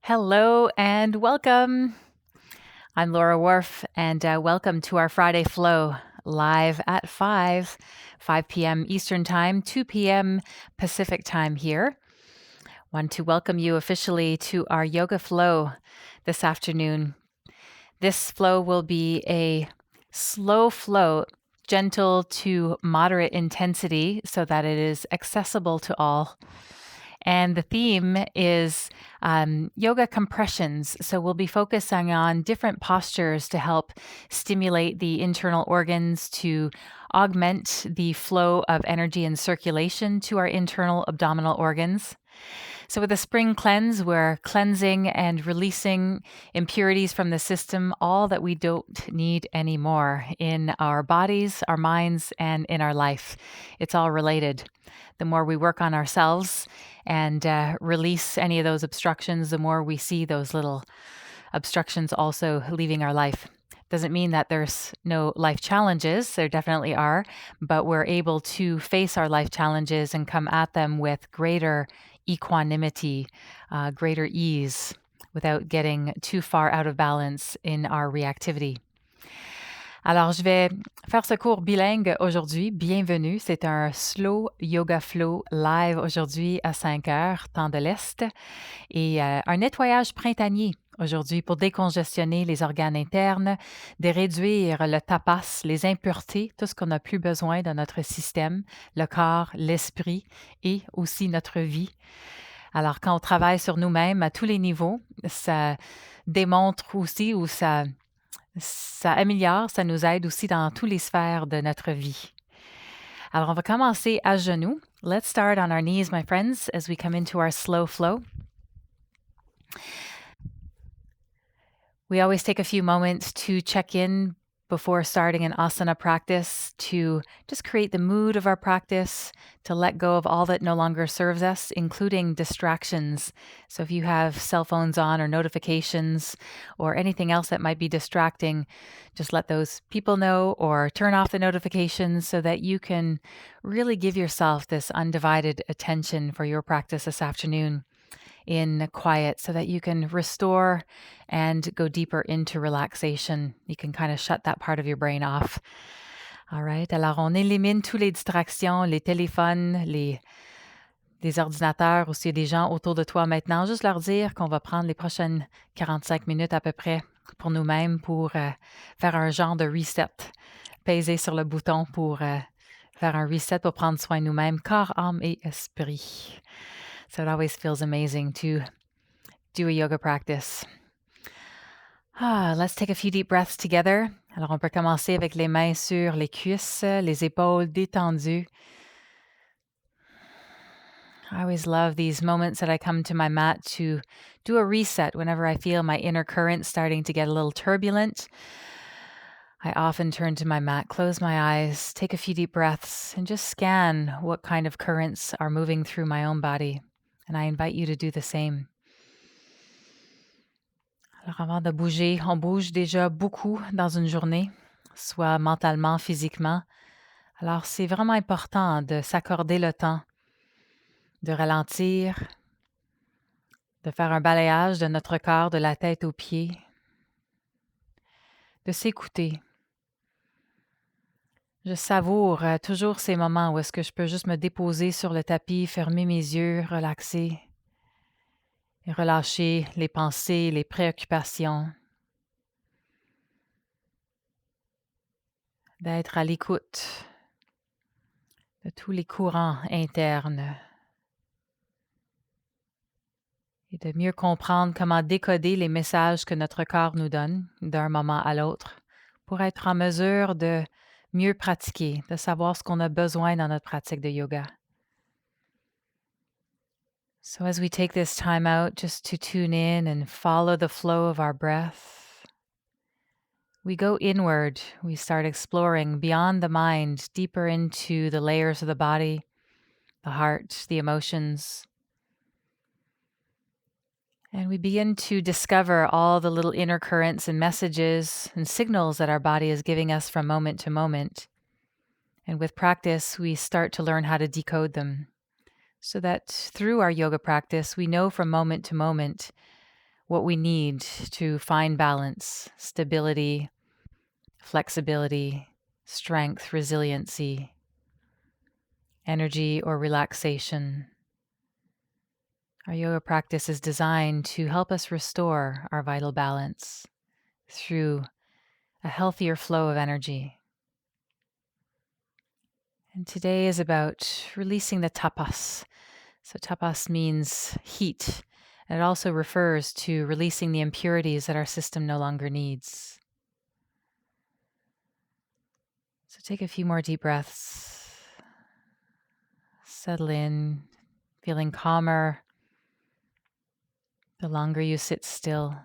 Hello and welcome. I'm Laura Warf, and welcome to our Friday Flow live at 5 p.m. Eastern Time, 2 p.m. Pacific Time here. Want to welcome you officially to our Yoga Flow this afternoon. This flow will be a slow flow, gentle to moderate intensity so that it is accessible to all. And the theme is yoga compressions. So we'll be focusing on different postures to help stimulate the internal organs, to augment the flow of energy and circulation to our internal abdominal organs. So with the spring cleanse, we're cleansing and releasing impurities from the system, all that we don't need anymore in our bodies, our minds, and in our life. It's all related. The more we work on ourselves and release any of those obstructions, the more we see those little obstructions also leaving our life. Doesn't mean that there's no life challenges. There definitely are, but we're able to face our life challenges and come at them with greater equanimity, greater ease, without getting too far out of balance in our reactivity. Alors, je vais faire ce cours bilingue aujourd'hui. Bienvenue. C'est un slow yoga flow live aujourd'hui à 5 heures, temps de l'Est, et un nettoyage printanier aujourd'hui pour décongestionner les organes internes, de réduire le tapas, les impuretés, tout ce qu'on n'a plus besoin dans notre système, le corps, l'esprit et aussi notre vie. Alors, quand on travaille sur nous-mêmes à tous les niveaux, ça démontre aussi ou ça améliore, ça nous aide aussi dans toutes les sphères de notre vie. Alors, on va commencer à genoux. Let's start on our knees, my friends, as we come into our slow flow. We always take a few moments to check in before starting an asana practice, to just create the mood of our practice, to let go of all that no longer serves us, including distractions. So if you have cell phones on or notifications or anything else that might be distracting, just let those people know or turn off the notifications so that you can really give yourself this undivided attention for your practice this afternoon in quiet, so that you can restore and go deeper into relaxation. You can kind of shut that part of your brain off. All right. Alors, on élimine toutes les distractions, les téléphones, les ordinateurs, ou s'il y a des gens autour de toi maintenant, juste leur dire qu'on va prendre les prochaines 45 minutes à peu près pour nous-mêmes pour faire un genre de reset. Peser sur le bouton pour faire un reset pour prendre soin de nous-mêmes, corps, âme et esprit. So it always feels amazing to do a yoga practice. Let's take a few deep breaths together. Alors, on peut commencer avec les mains sur les cuisses, les épaules détendues. I always love these moments that I come to my mat to do a reset whenever I feel my inner current starting to get a little turbulent. I often turn to my mat, close my eyes, take a few deep breaths, and just scan what kind of currents are moving through my own body. And I invite you to do the same. Alors avant de bouger, on bouge déjà beaucoup dans une journée, soit mentalement, physiquement. Alors c'est vraiment important de s'accorder le temps, de ralentir, de faire un balayage de notre corps, de la tête aux pieds, de s'écouter. Je savoure toujours ces moments où est-ce que je peux juste me déposer sur le tapis, fermer mes yeux, relaxer et relâcher les pensées, les préoccupations. D'être à l'écoute de tous les courants internes et de mieux comprendre comment décoder les messages que notre corps nous donne d'un moment à l'autre pour être en mesure de mieux pratiquer, de savoir ce qu'on a besoin dans notre pratique de yoga. So as we take this time out just to tune in and follow the flow of our breath, we go inward. We start exploring beyond the mind, deeper into the layers of the body, the heart, the emotions. And we begin to discover all the little inner currents and messages and signals that our body is giving us from moment to moment. And with practice, we start to learn how to decode them, so that through our yoga practice, we know from moment to moment what we need to find balance, stability, flexibility, strength, resiliency, energy, or relaxation. Our yoga practice is designed to help us restore our vital balance through a healthier flow of energy. And today is about releasing the tapas. So tapas means heat, and it also refers to releasing the impurities that our system no longer needs. So take a few more deep breaths. Settle in, feeling calmer the longer you sit still.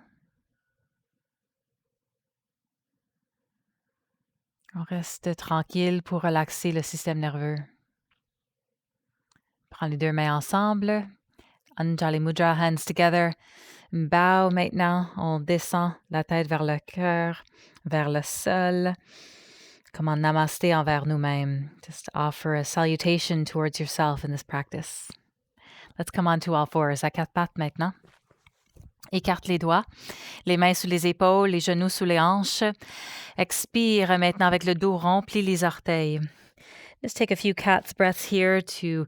On reste tranquille pour relaxer le système nerveux. Prends les deux mains ensemble. Anjali Mudra, hands together. Bow maintenant. On descend la tête vers le cœur, vers le sol. Comme en namasté envers nous-mêmes. Just offer a salutation towards yourself in this practice. Let's come on to all fours. À quatre pattes maintenant. Écarte les doigts, les mains sous les épaules, les genoux sous les hanches. Expire maintenant avec le dos rond, plie les orteils. Just take a few cat's breaths here to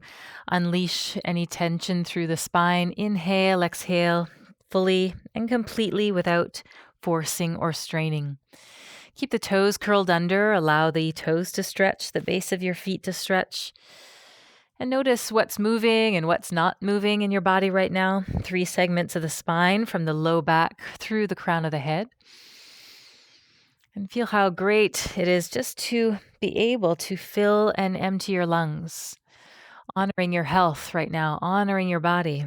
unleash any tension through the spine. Inhale, exhale, fully and completely without forcing or straining. Keep the toes curled under. Allow the toes to stretch, the base of your feet to stretch. And notice what's moving and what's not moving in your body right now. 3 segments of the spine from the low back through the crown of the head. And feel how great it is just to be able to fill and empty your lungs. Honoring your health right now, honoring your body.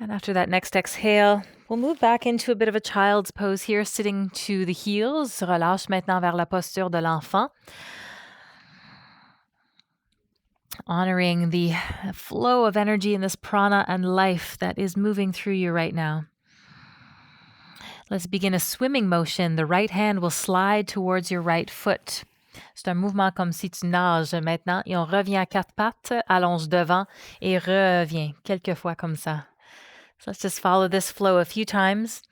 And after that next exhale, we'll move back into a bit of a child's pose here, sitting to the heels. Relâche maintenant vers la posture de l'enfant. Honoring the flow of energy in this prana and life that is moving through you right now. Let's begin a swimming motion. The right hand will slide towards your right foot. C'est un mouvement comme si tu nages maintenant et on revient à quatre pattes, allonge devant et revient quelques fois comme ça. So let's just follow this flow a few times,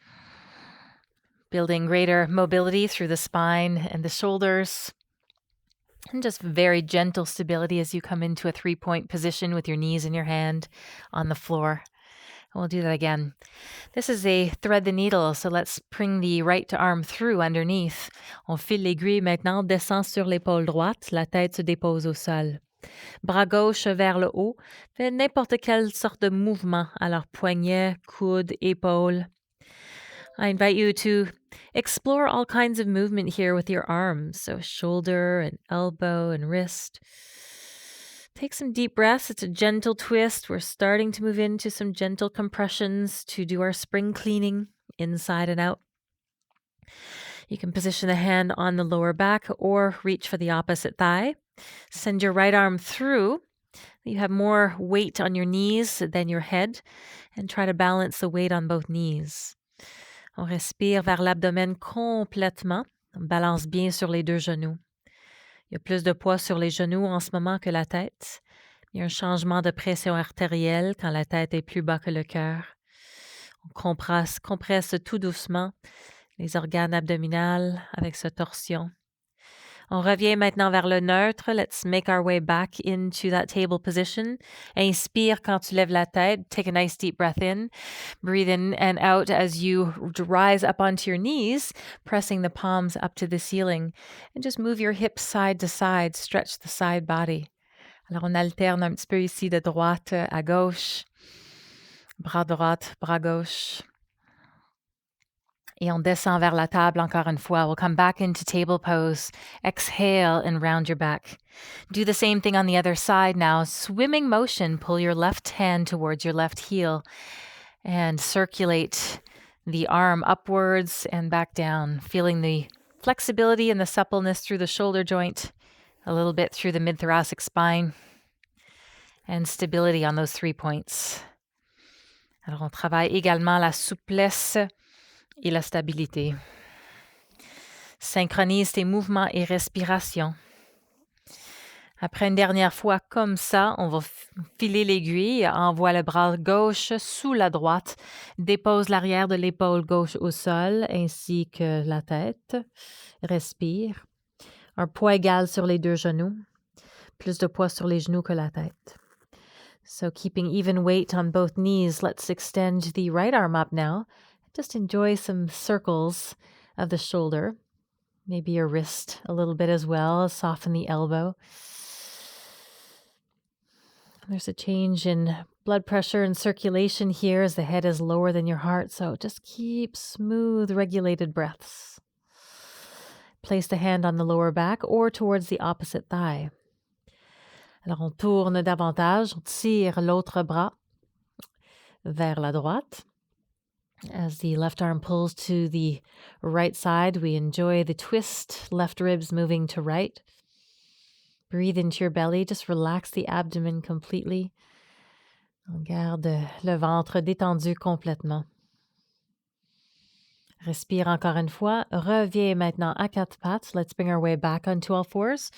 building greater mobility through the spine and the shoulders, and just very gentle stability as you come into a 3-point position with your knees and your hand on the floor. And we'll do that again. This is a thread the needle, so let's bring the right arm through underneath. On file l'aiguille maintenant, descend sur l'épaule droite, la tête se dépose au sol. Bras gauche vers le haut, fais n'importe quelle sorte de mouvement, alors poignet, coude, épaule. I invite you to explore all kinds of movement here with your arms, so shoulder and elbow and wrist. Take some deep breaths. It's a gentle twist. We're starting to move into some gentle compressions to do our spring cleaning inside and out. You can position the hand on the lower back or reach for the opposite thigh. Send your right arm through. You have more weight on your knees than your head, and try to balance the weight on both knees. On respire vers l'abdomen complètement. On balance bien sur les deux genoux. Il y a plus de poids sur les genoux en ce moment que la tête. Il y a un changement de pression artérielle quand la tête est plus bas que le cœur. On compresse tout doucement les organes abdominaux avec cette torsion. On revient maintenant vers le neutre. Let's make our way back into that table position. Inspire quand tu lèves la tête. Take a nice deep breath in. Breathe in and out as you rise up onto your knees, pressing the palms up to the ceiling. And just move your hips side to side. Stretch the side body. Alors on alterne un petit peu ici de droite à gauche. Bras droit, bras gauche. Et on descend vers la table encore une fois. We'll come back into table pose. Exhale and round your back. Do the same thing on the other side now. Swimming motion. Pull your left hand towards your left heel and circulate the arm upwards and back down. Feeling the flexibility and the suppleness through the shoulder joint, a little bit through the mid-thoracic spine, and stability on those 3 points. Alors on travaille également la souplesse et la stabilité. Synchronise tes mouvements et respiration. Après une dernière fois comme ça, on va Filer l'aiguille, envoie le bras gauche sous la droite, dépose l'arrière de l'épaule gauche au sol ainsi que la tête. Respire. Un poids égal sur les deux genoux. Plus de poids sur les genoux que la tête. So keeping even weight on both knees, let's extend the right arm up now. Just enjoy some circles of the shoulder. Maybe your wrist a little bit as well. Soften the elbow. There's a change in blood pressure and circulation here as the head is lower than your heart. So just keep smooth, regulated breaths. Place the hand on the lower back or towards the opposite thigh. Alors, on tourne davantage, on tire l'autre bras vers la droite. As the left arm pulls to the right side, we enjoy the twist, left ribs moving to right. Breathe into your belly, just relax the abdomen completely. On garde le ventre détendu complètement. Respire encore une fois. Reviens maintenant à quatre pattes. Let's bring our way back onto all fours.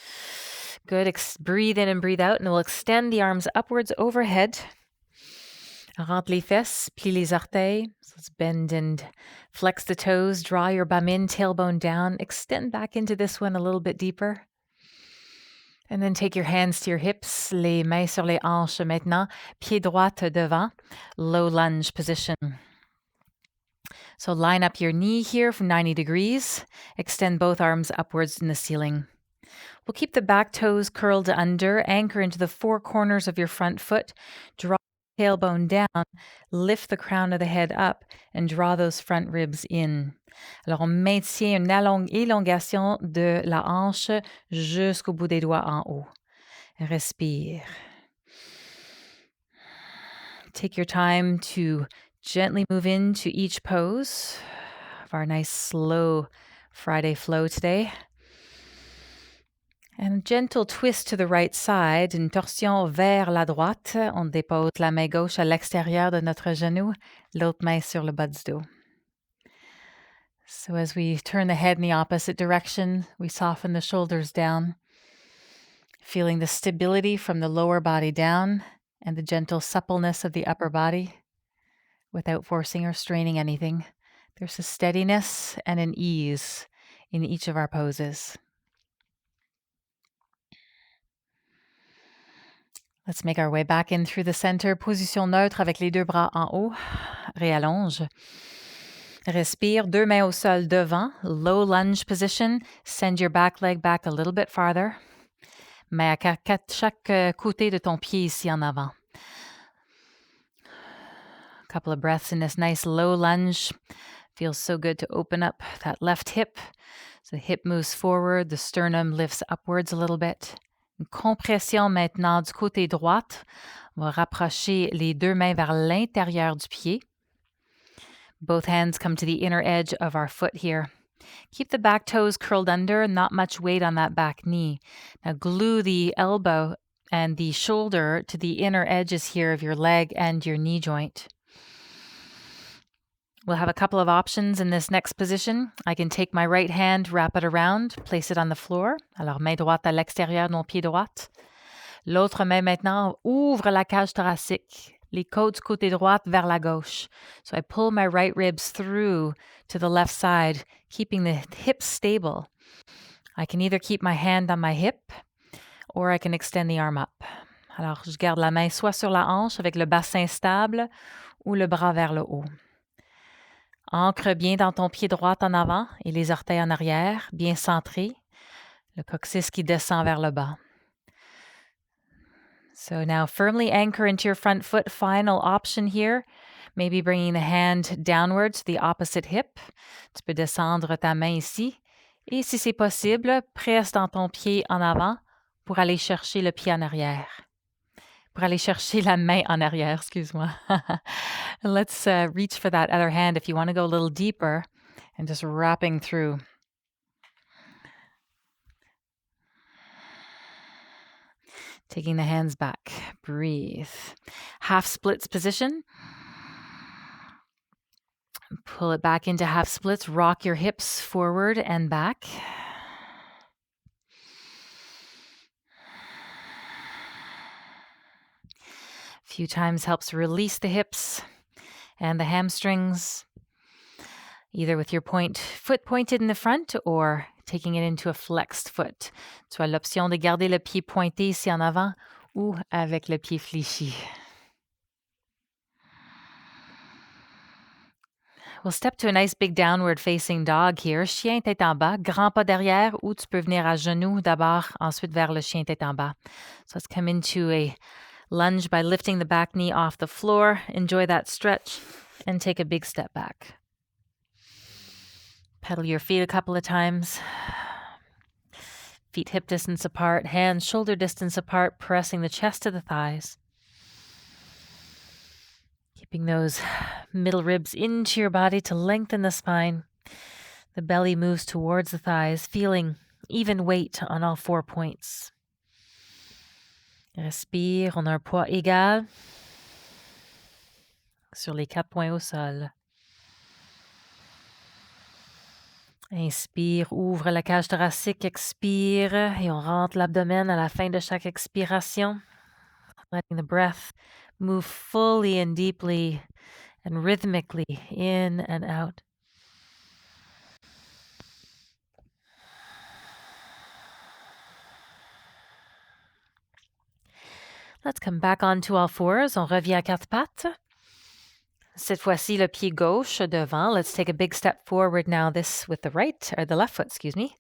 Good. Breathe in and breathe out, and we'll extend the arms upwards overhead. Rentre les fesses, plie les orteils. So let's bend and flex the toes. Draw your bum in, tailbone down. Extend back into this one a little bit deeper. And then take your hands to your hips, les mains sur les hanches maintenant. Pied droit devant, low lunge position. So line up your knee here from 90 degrees. Extend both arms upwards in the ceiling. We'll keep the back toes curled under, anchor into the four corners of your front foot, draw the tailbone down, lift the crown of the head up, and draw those front ribs in. Alors, on maintient une élongation de la hanche jusqu'au bout des doigts en haut. Respire. Take your time to gently move into each pose of our nice slow Friday flow today. And a gentle twist to the right side, une torsion vers la droite. On dépose la main gauche à l'extérieur de notre genou, l'autre main sur le bas du dos. So as we turn the head in the opposite direction, we soften the shoulders down, feeling the stability from the lower body down and the gentle suppleness of the upper body without forcing or straining anything. There's a steadiness and an ease in each of our poses. Let's make our way back in through the center. Position neutre avec les deux bras en haut. Réallonge. Respire. Deux mains au sol devant. Low lunge position. Send your back leg back a little bit farther. Main à chaque côté de ton pied ici en avant. A couple of breaths in this nice low lunge. Feels so good to open up that left hip. So the hip moves forward. The sternum lifts upwards a little bit. Une compression maintenant du côté droit. On va rapprocher les deux mains vers l'intérieur du pied. Both hands come to the inner edge of our foot here. Keep the back toes curled under, not much weight on that back knee. Now glue the elbow and the shoulder to the inner edges here of your leg and your knee joint. We'll have a couple of options in this next position. I can take my right hand, wrap it around, place it on the floor. Alors, main droite à l'extérieur de mon pied droit. L'autre main maintenant ouvre la cage thoracique. Les côtes du côté droit vers la gauche. So I pull my right ribs through to the left side, keeping the hips stable. I can either keep my hand on my hip or I can extend the arm up. Alors, je garde la main soit sur la hanche avec le bassin stable ou le bras vers le haut. Ancre bien dans ton pied droit en avant et les orteils en arrière, bien centrés. Le coccyx qui descend vers le bas. So now firmly anchor into your front foot. Final option here. Maybe bringing the hand downward to the opposite hip. Tu peux descendre ta main ici. Et si c'est possible, presse dans ton pied en avant pour aller chercher le pied en arrière. Pour aller chercher la main en arrière, excuse-moi. Let's reach for that other hand if you want to go a little deeper and just wrapping through. Taking the hands back. Breathe. Half splits position. Pull it back into half splits. Rock your hips forward and back. few times helps release the hips and the hamstrings, either with your foot pointed in the front or taking it into a flexed foot. Tu as l'option de garder le pied pointé ici en avant ou avec le pied fléchi. We'll step to a nice big downward facing dog here. Chien tête en bas, grand pas derrière, ou tu peux venir à genoux d'abord, ensuite vers le chien tête en bas. So let's come into a lunge by lifting the back knee off the floor. Enjoy that stretch and take a big step back. Pedal your feet a couple of times. Feet hip distance apart, hands shoulder distance apart, pressing the chest to the thighs. Keeping those middle ribs into your body to lengthen the spine. The belly moves towards the thighs, feeling even weight on all 4 points. Respire, on a un poids égal sur les 4 points au sol. Inspire, ouvre la cage thoracique, expire et on rentre l'abdomen à la fin de chaque expiration. Letting the breath move fully and deeply and rhythmically in and out. Let's come back onto all fours. On revient à quatre pattes. Cette fois-ci, le pied gauche devant. Let's take a big step forward now, this with the left foot, excuse me.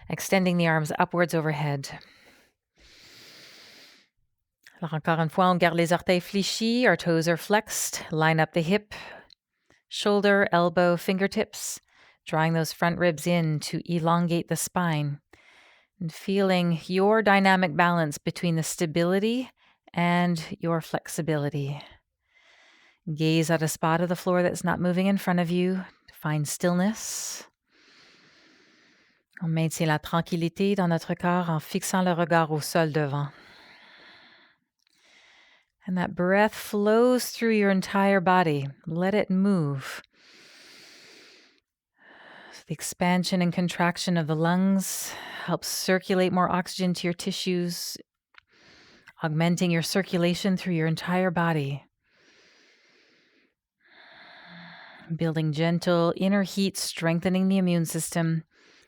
Extending the arms upwards overhead. Alors encore une fois, on garde les orteils fléchis, our toes are flexed, line up the hip, shoulder, elbow, fingertips, drawing those front ribs in to elongate the spine, and feeling your dynamic balance between the stability and your flexibility. Gaze at a spot of the floor that's not moving in front of you. Find stillness. On maintient la tranquillité dans notre corps en fixant le regard au sol devant. And that breath flows through your entire body. Let it move. The expansion and contraction of the lungs helps circulate more oxygen to your tissues, augmenting your circulation through your entire body. Building gentle inner heat, strengthening the immune system.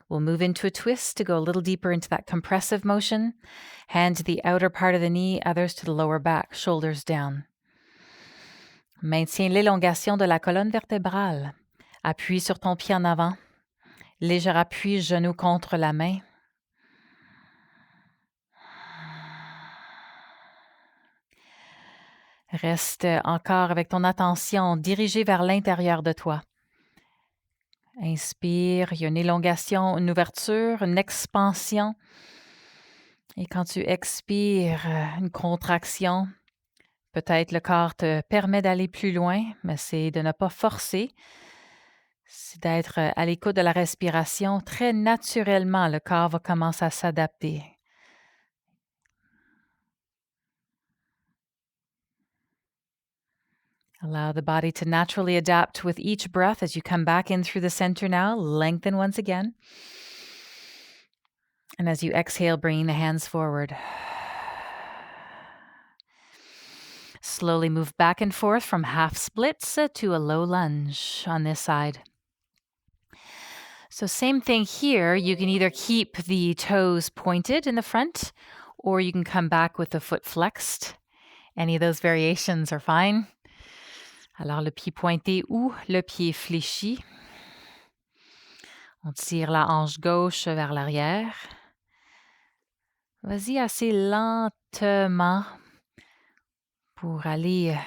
We'll move into a twist to go a little deeper into that compressive motion. Hand to the outer part of the knee, others to the lower back, shoulders down. Maintiens l'élongation de la colonne vertébrale. Appuie sur ton pied en avant. Léger appui, genou contre la main. Reste encore avec ton attention dirigée vers l'intérieur de toi. Inspire, il y a une élongation, une ouverture, une expansion. Et quand tu expires, une contraction. Peut-être le corps te permet d'aller plus loin, mais c'est de ne pas forcer. C'est d'être à l'écoute de la respiration. Très naturellement, le corps va commencer à s'adapter. Allow the body to naturally adapt with each breath as you come back in through the center now. Lengthen once again. And as you exhale, bringing the hands forward. Slowly move back and forth from half splits to a low lunge on this side. So same thing here. You can either keep the toes pointed in the front, or you can come back with the foot flexed. Any of those variations are fine. Alors, le pied pointé ou le pied fléchi. On tire la hanche gauche vers l'arrière. Vas-y assez lentement pour aller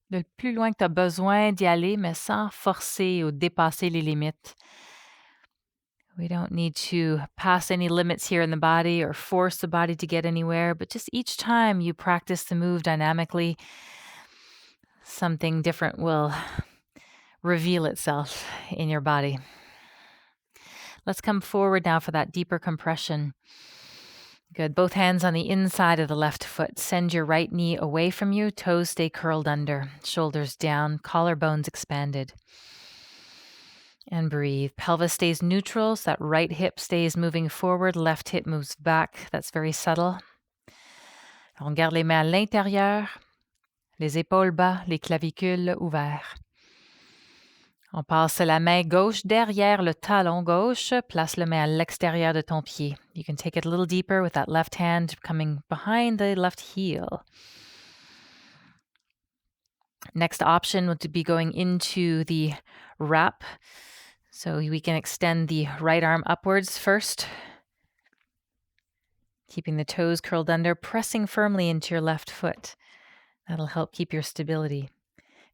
le plus loin que tu as besoin d'y aller, mais sans forcer ou dépasser les limites. We don't need to pass any limits here in the body or force the body to get anywhere, but just each time you practice the move dynamically, something different will reveal itself in your body. Let's come forward now for that deeper compression. Good. Both hands on the inside of the left foot. Send your right knee away from you. Toes stay curled under. Shoulders down. Collarbones expanded. And breathe. Pelvis stays neutral. So that right hip stays moving forward. Left hip moves back. That's very subtle. On garde les mains à l'intérieur, les épaules bas, les clavicules ouverts. On passe la main gauche derrière le talon gauche. Place la main à l'extérieur de ton pied. You can take it a little deeper with that left hand coming behind the left heel. Next option would be going into the wrap. So we can extend the right arm upwards first. Keeping the toes curled under, pressing firmly into your left foot. That'll help keep your stability.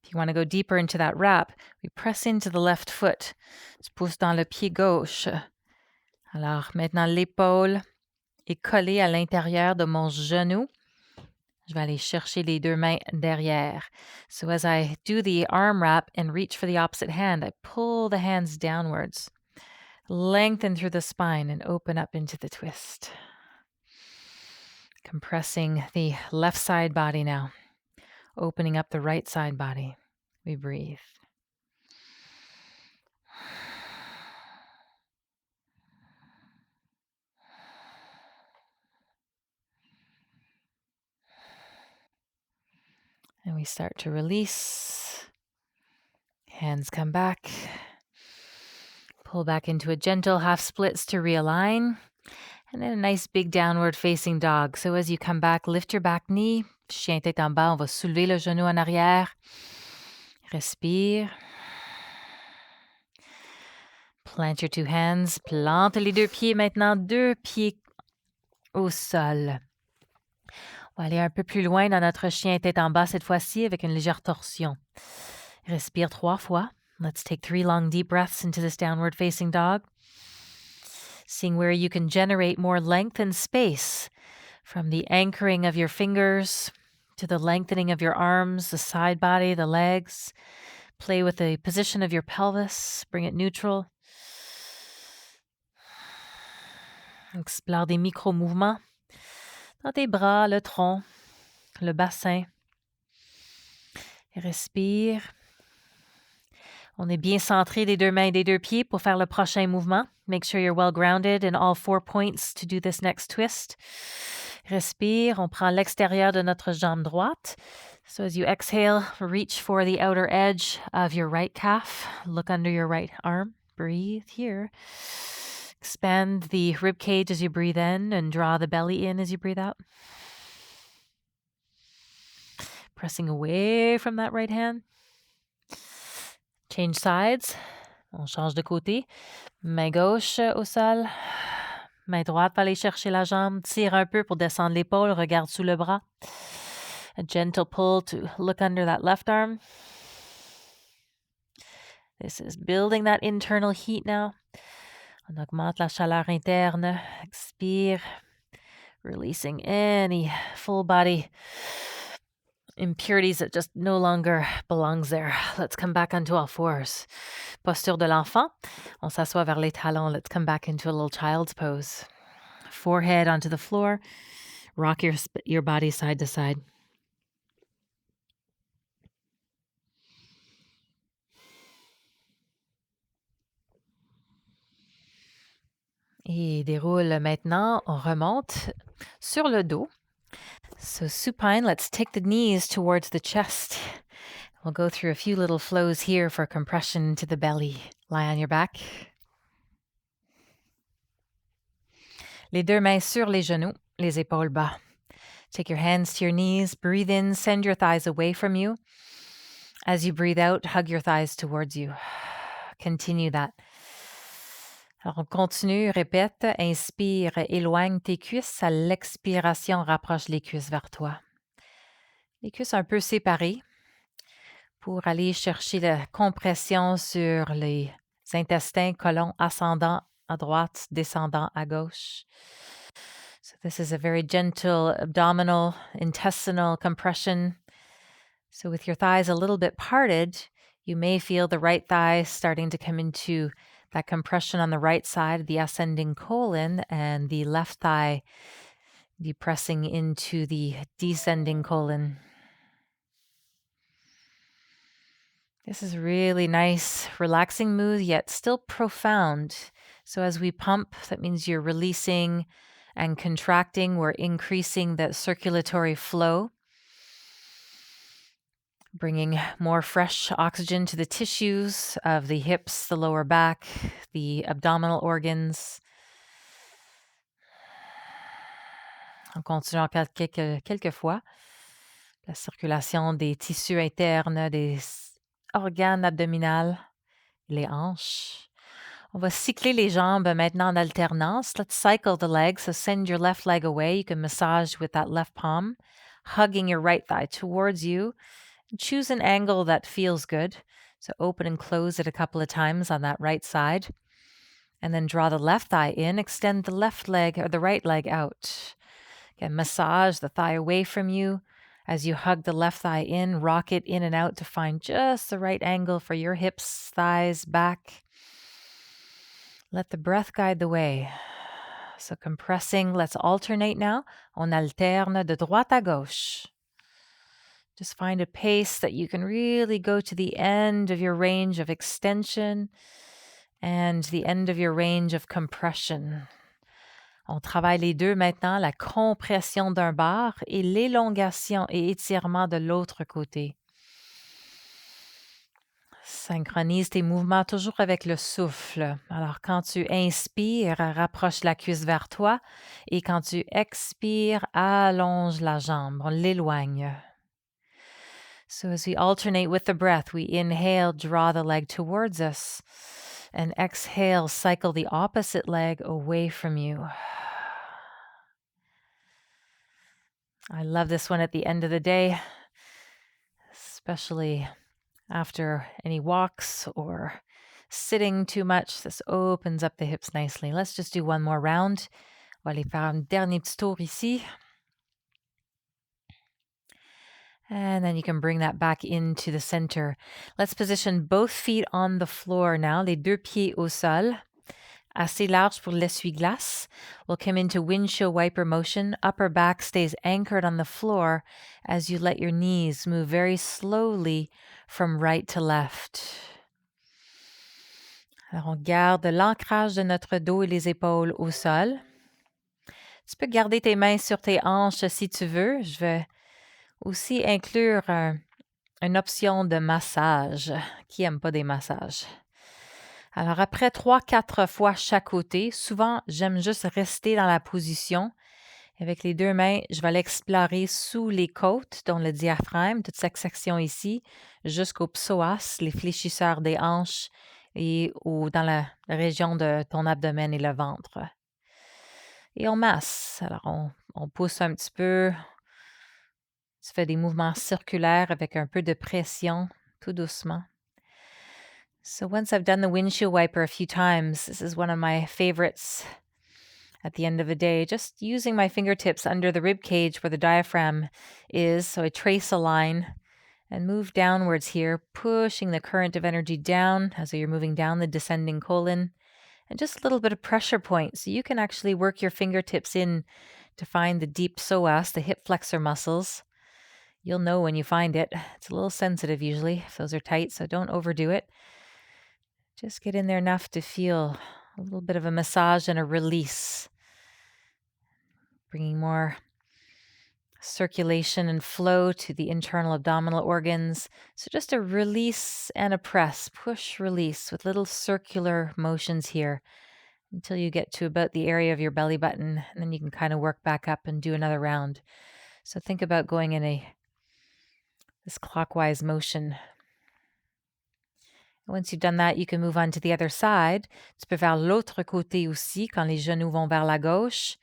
If you want to go deeper into that wrap, we press into the left foot. Tu pousses dans le pied gauche. Alors, maintenant, l'épaule est collée à l'intérieur de mon genou. Je vais aller chercher les deux mains derrière. So as I do the arm wrap and reach for the opposite hand, I pull the hands downwards. Lengthen through the spine and open up into the twist. Compressing the left side body now. Opening up the right side body. We breathe. And we start to release. Hands come back. Pull back into a gentle half splits to realign. And then a nice big downward facing dog. So as you come back, lift your back knee. Chien tête en bas, on va soulever le genou en arrière. Respire. Plant your two hands. Plante les deux pieds maintenant. Deux pieds au sol. On va aller un peu plus loin dans notre chien tête en bas cette fois-ci avec une légère torsion. Respire 3 fois. Let's take 3 long deep breaths into this downward facing dog. Seeing where you can generate more length and space from the anchoring of your fingers to the lengthening of your arms, the side body, the legs. Play with the position of your pelvis. Bring it neutral. Explore des micro-mouvements dans tes bras, le tronc, le bassin. Respire. On est bien centré des deux mains et des deux pieds pour faire le prochain mouvement. Make sure you're well grounded in all 4 points to do this next twist. Respire. On prend l'extérieur de notre jambe droite. So as you exhale, reach for the outer edge of your right calf. Look under your right arm. Breathe here. Expand the rib cage as you breathe in and draw the belly in as you breathe out. Pressing away from that right hand. Change sides. On change de côté. Main gauche au sol. Main droite va aller chercher la jambe. Tire un peu pour descendre l'épaule. Regarde sous le bras. A gentle pull to look under that left arm. This is building that internal heat now. On augmente la chaleur interne. Expire. Releasing any full body impurities that just no longer belongs there. Let's come back onto all fours. Posture de l'enfant. On s'assoit vers les talons. Let's come back into a little child's pose. Forehead onto the floor. Rock your body side to side. Et déroule maintenant. On remonte sur le dos. So supine, let's take the knees towards the chest. We'll go through a few little flows here for compression to the belly. Lie on your back. Les deux mains sur les genoux, les épaules bas. Take your hands to your knees. Breathe in, send your thighs away from you. As you breathe out, hug your thighs towards you. Continue that. Alors, on continue, répète, inspire, éloigne tes cuisses. À l'expiration, rapproche les cuisses vers toi. Les cuisses un peu séparées pour aller chercher la compression sur les intestins, côlon ascendant à droite, descendant à gauche. So this is a very gentle abdominal, intestinal compression. So with your thighs a little bit parted, you may feel the right thigh starting to come into that compression on the right side, the ascending colon, and the left thigh depressing into the descending colon. This is really nice, relaxing mood, yet still profound. So as we pump, that means you're releasing and contracting, we're increasing the circulatory flow, bringing more fresh oxygen to the tissues of the hips, the lower back, the abdominal organs. En continuant quelques fois, la circulation des tissus internes, des organes abdominaux, les hanches. On va cycler les jambes maintenant en alternance. Let's cycle the legs. So send your left leg away. You can massage with that left palm, hugging your right thigh towards you. Choose an angle that feels good. So open and close it a couple of times on that right side. And then draw the left thigh in. Extend the left leg or the right leg out. Again, massage the thigh away from you. As you hug the left thigh in, rock it in and out to find just the right angle for your hips, thighs, back. Let the breath guide the way. So compressing, let's alternate now. On alterne de droite à gauche. Just find a pace that you can really go to the end of your range of extension and the end of your range of compression. On travaille les deux maintenant, la compression d'un bord et l'élongation et étirement de l'autre côté. Synchronise tes mouvements toujours avec le souffle. Alors, quand tu inspires, rapproche la cuisse vers toi et quand tu expires, allonge la jambe. On l'éloigne. So as we alternate with the breath, we inhale, draw the leg towards us, and exhale, cycle the opposite leg away from you. I love this one at the end of the day, especially after any walks or sitting too much. This opens up the hips nicely. Let's just do one more round. On va aller faire un dernier petit tour ici. And then you can bring that back into the center. Let's position both feet on the floor now, les deux pieds au sol. Assez large pour l'essuie-glace. We'll come into windshield wiper motion. Upper back stays anchored on the floor as you let your knees move very slowly from right to left. Alors, on garde l'ancrage de notre dos et les épaules au sol. Tu peux garder tes mains sur tes hanches si tu veux. Je vais aussi inclure une option de massage. Qui n'aime pas des massages? Alors, après 3-4 fois chaque côté, souvent, j'aime juste rester dans la position. Avec les deux mains, je vais l'explorer sous les côtes, dont le diaphragme, toute cette section ici, jusqu'au psoas, les fléchisseurs des hanches et dans la région de ton abdomen et le ventre. Et on masse. Alors, on pousse un petit peu. Tu fais des mouvements circulaires avec un peu de pression, tout doucement. So once I've done the windshield wiper a few times, this is one of my favorites at the end of the day, just using my fingertips under the rib cage where the diaphragm is. So I trace a line and move downwards here, pushing the current of energy down as you're moving down the descending colon, and just a little bit of pressure point. So you can actually work your fingertips in to find the deep psoas, the hip flexor muscles. You'll know when you find it. It's a little sensitive usually if those are tight, so don't overdo it. Just get in there enough to feel a little bit of a massage and a release, bringing more circulation and flow to the internal abdominal organs. So just a release and a press, push, release with little circular motions here until you get to about the area of your belly button, and then you can kind of work back up and do another round. So think about going in this clockwise motion. Once you've done that, you can move on to the other side. Tu peux vers l'autre côté aussi quand les genoux vont vers la gauche.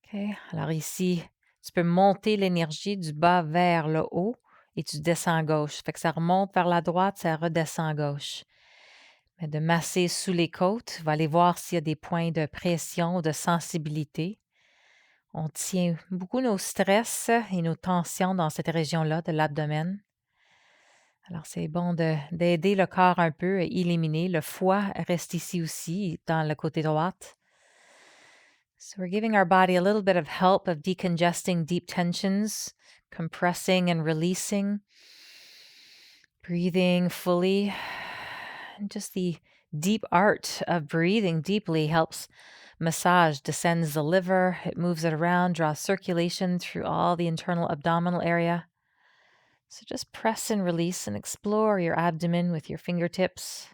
Okay. Alors ici, tu peux monter l'énergie du bas vers le haut et tu descends à gauche. Fait que ça remonte vers la droite, ça redescend à gauche. Mais de masser sous les côtes, va aller voir s'il y a des points de pression ou de sensibilité. On tient beaucoup nos stress et nos tensions dans cette région-là de l'abdomen. Alors, c'est bon d'aider le corps un peu à éliminer. Le foie reste ici aussi, dans le côté droit. So we're giving our body a little bit of help of decongesting deep tensions, compressing and releasing, breathing fully. And just the deep art of breathing deeply helps massage descends the liver. It moves it around, draws circulation through all the internal abdominal area. So just press and release and explore your abdomen with your fingertips.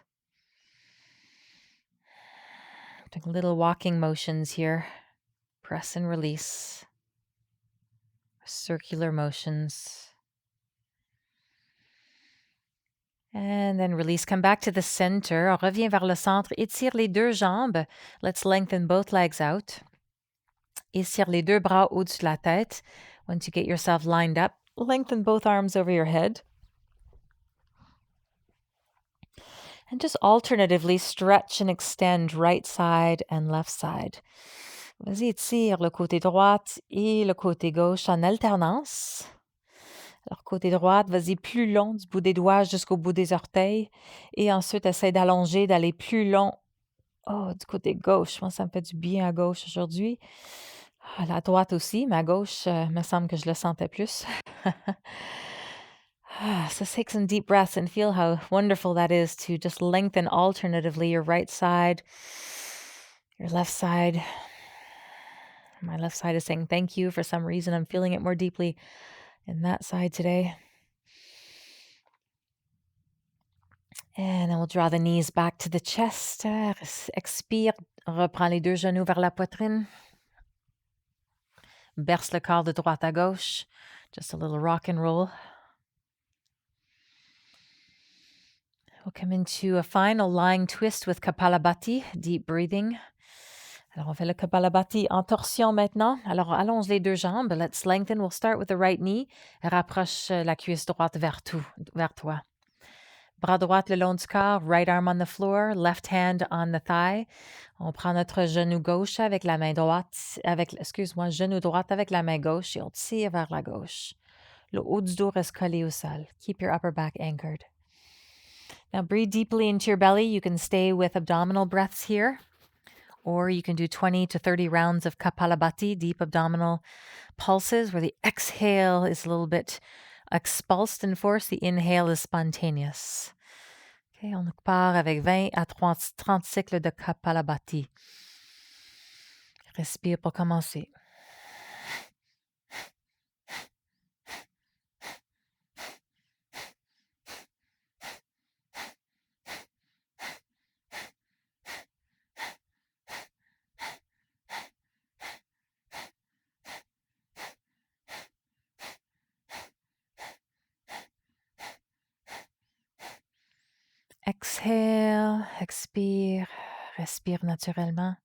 Doing little walking motions here. Press and release. Circular motions. And then release. Come back to the center. On revient vers le centre. Étire les deux jambes. Let's lengthen both legs out. Étire les deux bras au-dessus de la tête. Once you get yourself lined up, lengthen both arms over your head. And just alternatively stretch and extend right side and left side. Vas-y, étire le côté droit et le côté gauche en alternance. Alors, côté droite, vas-y plus long du bout des doigts jusqu'au bout des orteils. Et ensuite, essaie d'allonger, d'aller plus long. Oh, du côté gauche. Moi, ça me fait du bien à gauche aujourd'hui. À la droite aussi, mais à gauche, me semble que je le sentais plus. So take some deep breaths and feel how wonderful that is to just lengthen alternatively your right side, your left side. My left side is saying thank you. For some reason, I'm feeling it more deeply in that side today. And then we'll draw the knees back to the chest. Expire, reprends les deux genoux vers la poitrine. Berce le corps de droite à gauche. Just a little rock and roll. We'll come into a final lying twist with Kapalabhati, deep breathing. Alors, on fait le Kapalabhati en torsion maintenant. Alors, allonge les deux jambes. Let's lengthen. We'll start with the right knee. Rapproche la cuisse droite vers toi. Bras droit le long du corps, right arm on the floor, left hand on the thigh. On prend notre genou gauche avec la main droite, genou droit avec la main gauche et on tire vers la gauche. Le haut du dos reste collé au sol. Keep your upper back anchored. Now breathe deeply into your belly. You can stay with abdominal breaths here, or you can do 20 to 30 rounds of Kapalabhati, deep abdominal pulses, where the exhale is a little bit expulsed in force. The inhale is spontaneous. Okay, on part avec 20 à 30 cycles de Kapalabhati. Respire pour commencer. Exhale, expire, respire naturellement.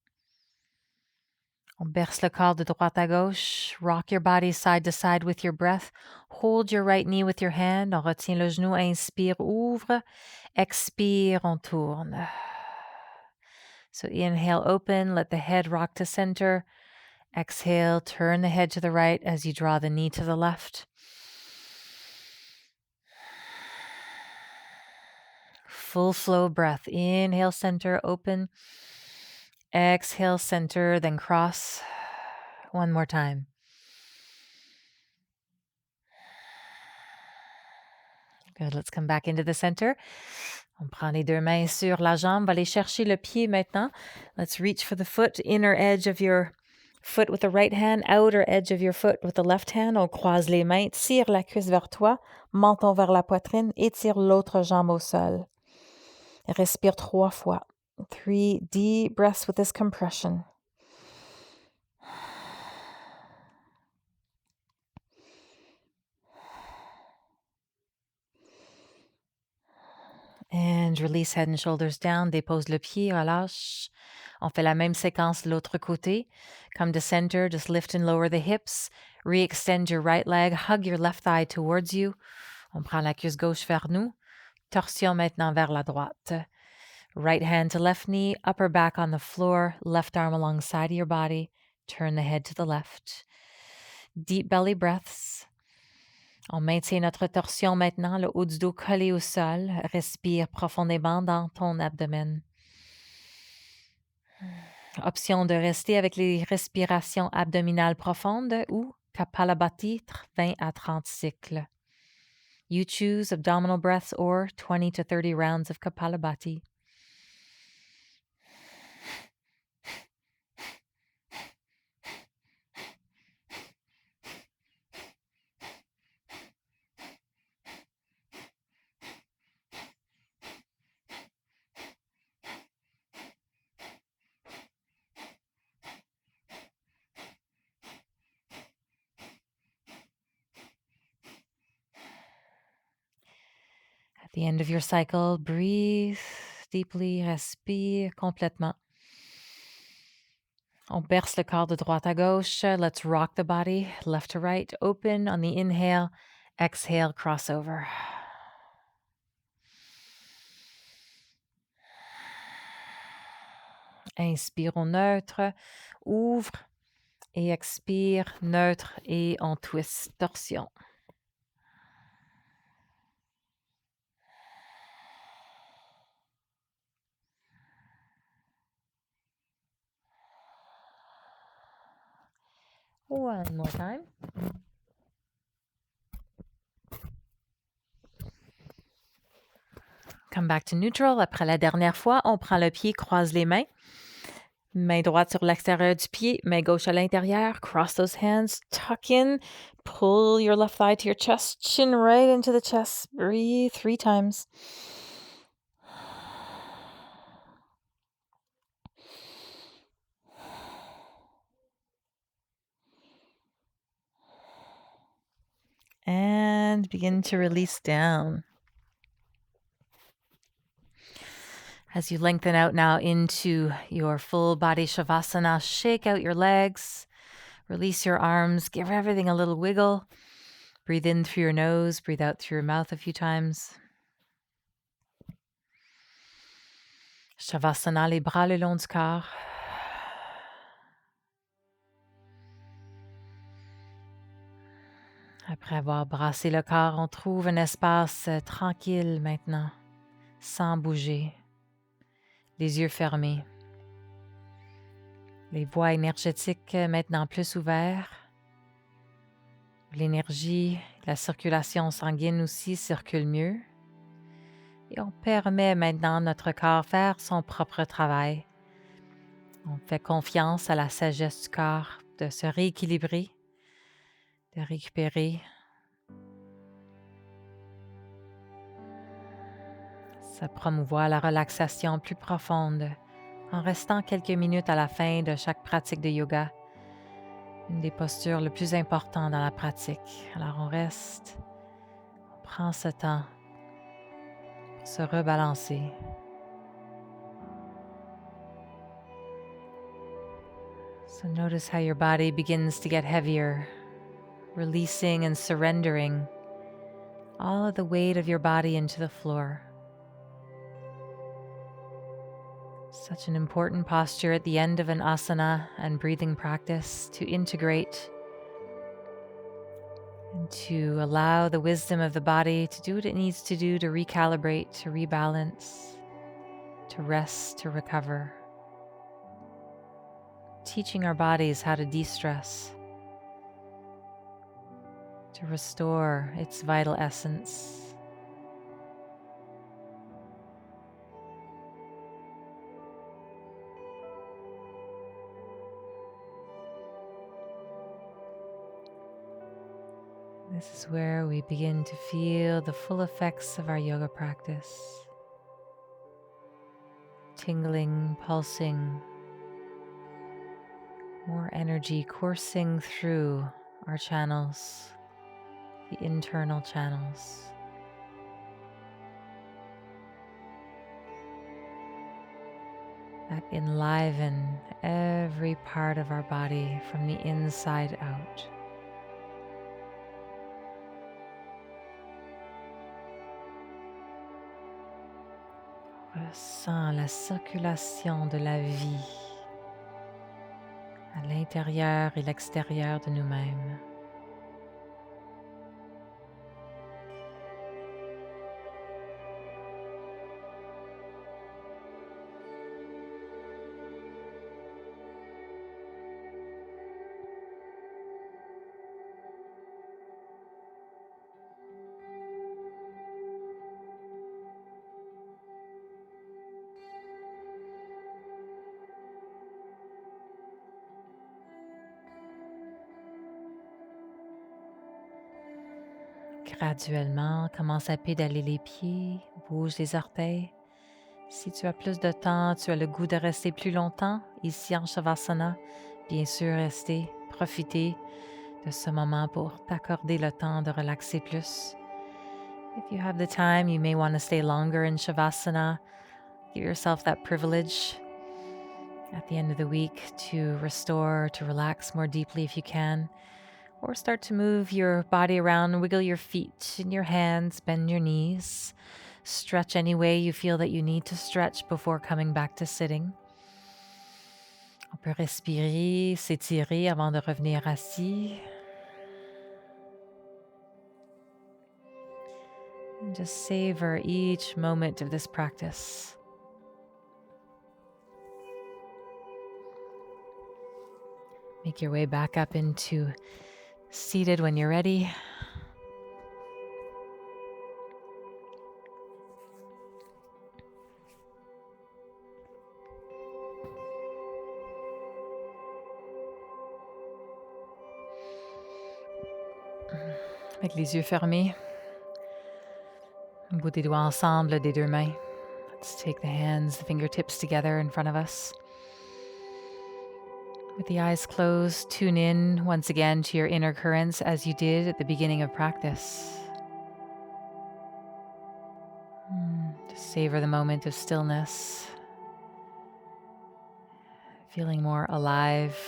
On berce le corps de droite à gauche. Rock your body side to side with your breath. Hold your right knee with your hand. On retient le genou. Inspire, ouvre. Expire, on tourne. So inhale, open. Let the head rock to center. Exhale, turn the head to the right as you draw the knee to the left. Full flow breath. Inhale, center, open. Exhale, center, then cross. One more time. Good. Let's come back into the center. On prend les deux mains sur la jambe. On va aller chercher le pied maintenant. Let's reach for the foot, inner edge of your foot with the right hand, outer edge of your foot with the left hand. On croise les mains. Tire la cuisse vers toi, menton vers la poitrine. Étire l'autre jambe au sol. Respire 3 fois. 3 deep breaths with this compression. And release head and shoulders down. Dépose le pied, relâche. On fait la même séquence de l'autre côté. Come to center, just lift and lower the hips. Re-extend your right leg. Hug your left thigh towards you. On prend la cuisse gauche vers nous. Torsion maintenant vers la droite. Right hand to left knee, upper back on the floor, left arm alongside of your body. Turn the head to the left. Deep belly breaths. On maintient notre torsion maintenant, le haut du dos collé au sol. Respire profondément dans ton abdomen. Option de rester avec les respirations abdominales profondes ou Kapalabhati 20 à 30 cycles. You choose abdominal breaths or 20 to 30 rounds of Kapalabhati. the end of your cycle, breathe deeply, respire complètement. On berce le corps de droite à gauche. Let's rock the body left to right. Open on the inhale. Exhale, crossover. Inspire au neutre, ouvre et expire, neutre et en twist, torsion. One more time. Come back to neutral. Après la dernière fois, on prend le pied, croise les mains. Main droite sur l'extérieur du pied, main gauche à l'intérieur. Cross those hands, tuck in. Pull your left thigh to your chest, chin right into the chest. Breathe 3 times. And begin to release down. As you lengthen out now into your full body Shavasana, shake out your legs, release your arms, give everything a little wiggle. Breathe in through your nose, breathe out through your mouth a few times. Shavasana, les bras le long du corps. Après avoir brassé le corps, on trouve un espace tranquille maintenant, sans bouger. Les yeux fermés. Les voies énergétiques maintenant plus ouvertes. L'énergie, la circulation sanguine aussi circule mieux. Et on permet maintenant à notre corps faire son propre travail. On fait confiance à la sagesse du corps de se rééquilibrer, de récupérer. Ça promouvoit la relaxation plus profonde en restant quelques minutes à la fin de chaque pratique de yoga. Une des postures les plus importantes dans la pratique. Alors on reste, on prend ce temps pour se rebalancer. So notice how your body begins to get heavier, releasing and surrendering all of the weight of your body into the floor. Such an important posture at the end of an asana and breathing practice to integrate and to allow the wisdom of the body to do what it needs to do to recalibrate, to rebalance, to rest, to recover. Teaching our bodies how to de-stress, to restore its vital essence. This is where we begin to feel the full effects of our yoga practice. Tingling, pulsing, more energy coursing through our channels, the internal channels. That enliven every part of our body from the inside out. Ressens la circulation de la vie à l'intérieur et l'extérieur de nous-mêmes. Graduellement, commence à pédaler les pieds, bouge les orteils. Si tu as plus de temps, tu as le goût de rester plus longtemps ici en Shavasana, bien sûr, rester, profiter de ce moment pour t'accorder le temps de relaxer plus. If you have the time, you may want to stay longer in Shavasana. Give yourself that privilege at the end of the week to restore, to relax more deeply if you can. Or start to move your body around, wiggle your feet and your hands, bend your knees. Stretch any way you feel that you need to stretch before coming back to sitting. On peut respirer, s'étirer avant de revenir assis. And just savor each moment of this practice. Make your way back up into seated when you're ready. Avec les yeux fermés, le bout des doigts ensemble des deux mains. Let's take the hands, the fingertips together in front of us. With the eyes closed, tune in once again to your inner currents as you did at the beginning of practice. Just savor the moment of stillness, feeling more alive,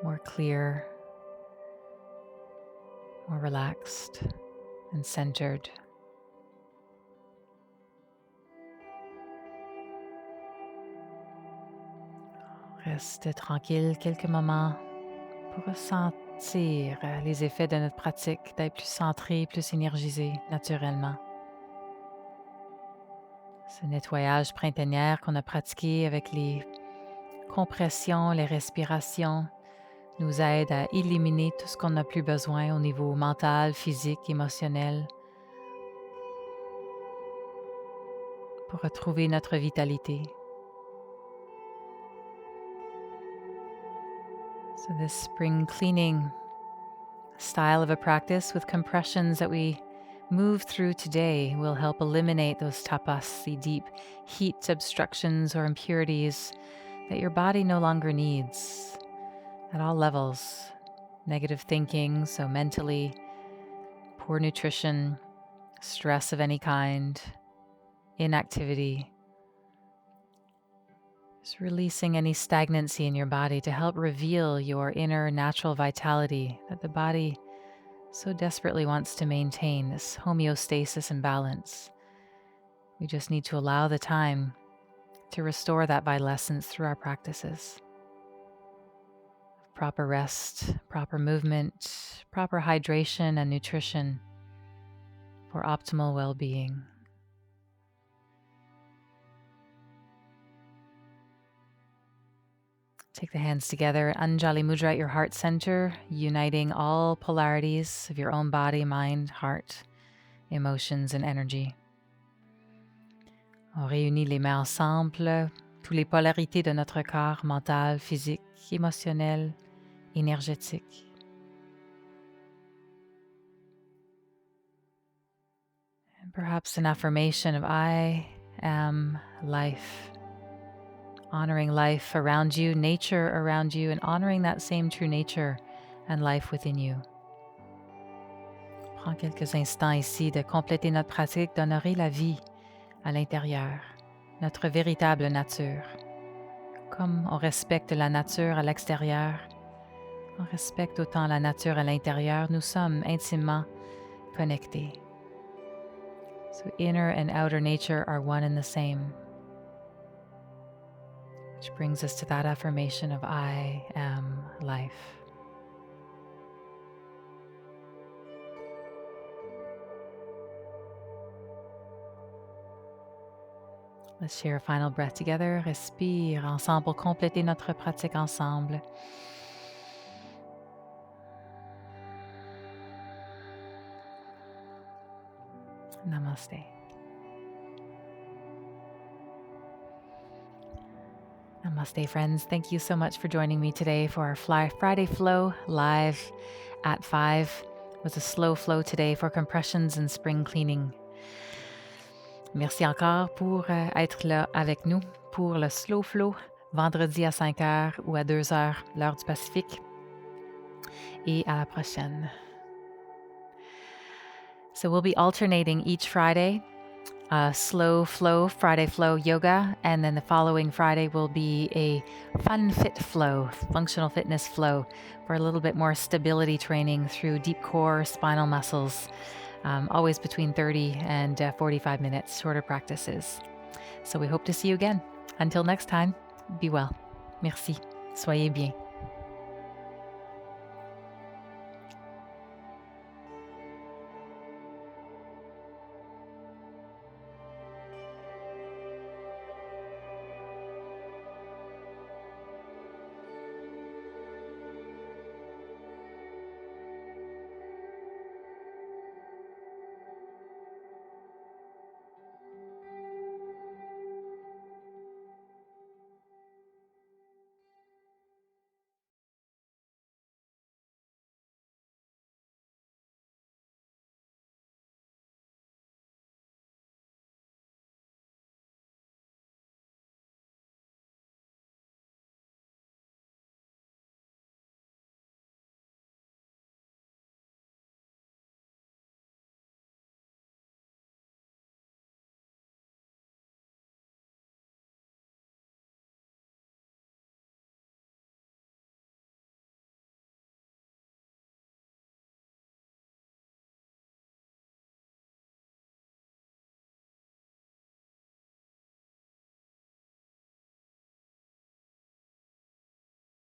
more clear, more relaxed and centered. Reste tranquille quelques moments pour ressentir les effets de notre pratique, d'être plus centré, plus énergisé naturellement. Ce nettoyage printanier qu'on a pratiqué avec les compressions, les respirations, nous aide à éliminer tout ce qu'on n'a plus besoin au niveau mental, physique, émotionnel, pour retrouver notre vitalité. So this spring cleaning style of a practice with compressions that we move through today will help eliminate those tapas, the deep heat obstructions or impurities that your body no longer needs at all levels. Negative thinking, so mentally, poor nutrition, stress of any kind, inactivity. Just releasing any stagnancy in your body to help reveal your inner natural vitality that the body so desperately wants to maintain, this homeostasis and balance. We just need to allow the time to restore that vitalescence through our practices. Proper rest, proper movement, proper hydration and nutrition for optimal well-being. Take the hands together, Anjali Mudra at your heart center, uniting all polarities of your own body, mind, heart, emotions, and energy. On réunit les mains ensemble, toutes les polarités de notre corps, mental, physique, émotionnel, énergétique. And perhaps an affirmation of I am life. Honoring life around you, nature around you, and honoring that same true nature and life within you. Prends quelques instants ici de compléter notre pratique d'honorer la vie à l'intérieur, notre véritable nature. Comme on respecte la nature à l'extérieur, on respecte autant la nature à l'intérieur, nous sommes intimement connectés. So inner and outer nature are one and the same. Which brings us to that affirmation of I am life. Let's share a final breath together. Respire ensemble pour compléter notre pratique ensemble. Namaste. Namaste, friends. Thank you so much for joining me today for our Friday Flow live at 5. It was a slow flow today for compressions and spring cleaning. Merci encore pour être là avec nous pour le slow flow vendredi à 5 heures ou à 2 heures, l'heure du Pacifique. Et à la prochaine. So we'll be alternating each Friday, slow flow, Friday flow yoga, and then the following Friday will be a fun fit flow, functional fitness flow, for a little bit more stability training through deep core, spinal muscles, always between 30 and 45 minutes, shorter practices. So we hope to see you again. Until next time, be well. Merci. Soyez bien.